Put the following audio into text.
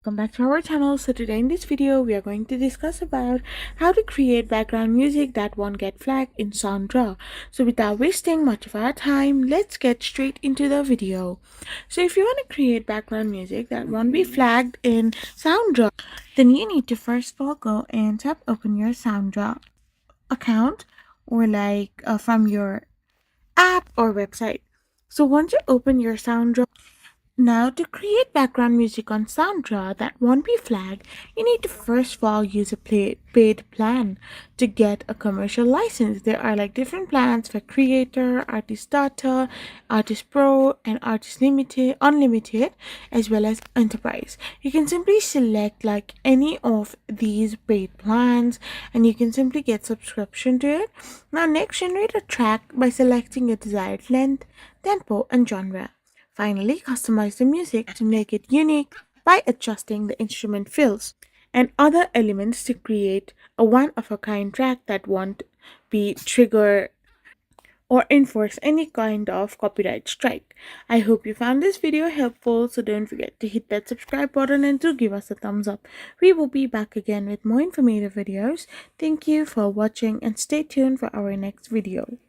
welcome back to our channel. So today in this video we are going to discuss about how to create background music that won't get flagged in Soundraw. So without wasting much of our time, let's get straight into the video. So if you want to create background music that won't be flagged in Soundraw, then you need to first of all go and tap open your Soundraw account, or from your app or website. So once you open your Soundraw, now, to create background music on Soundraw that won't be flagged, you need to first of all use a paid plan to get a commercial license. There are like different plans for creator, artist starter, artist pro, and artist limited, unlimited, as well as enterprise. You can simply select like any of these paid plans and you can simply get subscription to it. Now, next, generate a track by selecting your desired length, tempo, and genre. Finally, customize the music to make it unique by adjusting the instrument fills and other elements to create a one-of-a-kind track that won't be trigger or enforce any kind of copyright strike. I hope you found this video helpful, so don't forget to hit that subscribe button and to give us a thumbs up. We will be back again with more informative videos. Thank you for watching and stay tuned for our next video.